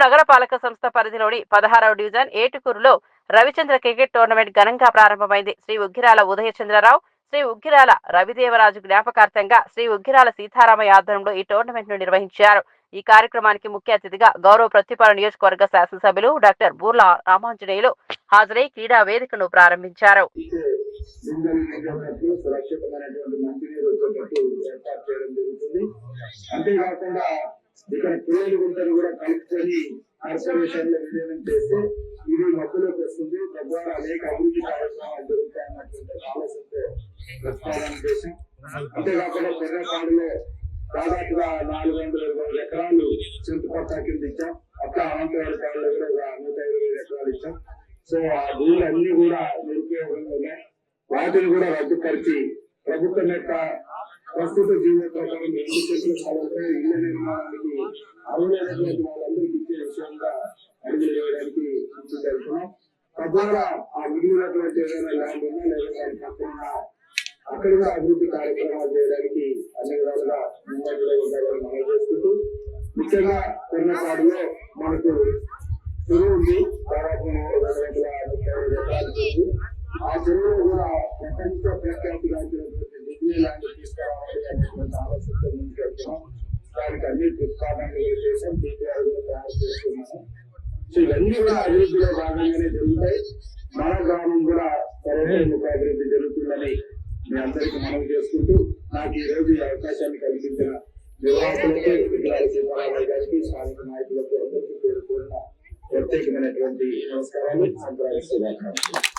నగరపాలక సంస్థ పరిధిలోని 16వ డివిజన్ ఏటుకూరులో రవిచంద్ర క్రికెట్ టోర్నమెంట్ ఘనంగా ప్రారంభమైంది. శ్రీ ఉగ్గిరాల ఉదయచంద్రరావు, శ్రీ ఉగ్గిరాల రవిదేవరాజు జ్ఞాపకార్థంగా శ్రీ ఉగ్గిరాల సీతారామయ్య ఆధ్వర్యంలో ఈ టోర్నమెంట్ ను నిర్వహించారు. ఈ కార్యక్రమానికి ముఖ్య అతిథిగా గౌరవ ప్రతిపాడు నియోజకవర్గ శాసనసభ్యులు డాక్టర్ బూర్ల రామాంజనేయులు హాజరై క్రీడా వేదికను ప్రారంభించారు. ఇక్కడ పిల్లలు కూడా కలుపుకొని కార్పొరేషన్ లో విలీనం చేస్తే ఇది మధ్యలోకి వస్తుంది. తద్వారా అనేక అభివృద్ధి కార్యక్రమాలు జరుగుతాయన్నటువంటి ఆలోచనతో ప్రతిపాదన చేశాం. అంతేకాకుండా పెద్దపాడులో దాదాపుగా 420 ఎకరాలు చింతపట్ట కింద ఇచ్చాం. అట్లా అనంతవారి పాడులో కూడా 125 ఎకరాలు ఇచ్చాం. సో ఆ భూములు అన్ని కూడా నిరుపయోగంగా ఉన్నాయి. వాటిని కూడా రద్దుపరిచి ప్రభుత్వం యొక్క ప్రస్తుత జీవన ప్రకారం 2 కోట్ల స్థలంలో ఇళ్ల నిర్మాణానికి అర్హులైనటువంటి వాళ్ళందరికీ ఇచ్చే విషయంగా అడుగులు వేయడానికి ముందుకు వెళ్తున్నాం. తద్వారా ఆ మిగిలినటువంటి ఏదైనా ల్యాండ్ ఉన్నా లేదా అక్కడ కూడా అభివృద్ధి కార్యక్రమాలు చేయడానికి అన్ని విధాలుగా ముందంజలో ఉండాలని మనం చేసుకుంటూ, ముఖ్యంగా కొన్నపాడులో మనకు చెరువు ఉంది. దాదాపు 230 ఎకరాలు. ఆ చెరువులో కూడా ప్రపంచ ప్రఖ్యాతిగాంచినటువంటి డిగ్రీ ల్యాండ్ తీసుకురావాలి అనేటువంటి ఆలోచనతో ముందుకు వెళ్తున్నాం. దానికి అన్ని ప్రతిపాదనలు చేసాం. DPR కూడా తయారు చేస్తున్నాము. సో ఇవన్నీ కూడా అభివృద్ధిలో భాగంగానే జరుగుతాయి. మన గ్రామం కూడా సర్వతోముఖ అభివృద్ధి జరుగుతుందని మీ అందరికీ మనం చేసుకుంటూ, నాకు ఈ రోజు ఈ అవకాశాన్ని కల్పించిన నిర్వాహకులకు, సీతారామయ్య గారికి, స్థానిక నాయకులకు అందరికీ పేరు ప్రత్యేకమైనటువంటి నమస్కారాలు, సంప్రదాయ శుభాకాంక్షలు.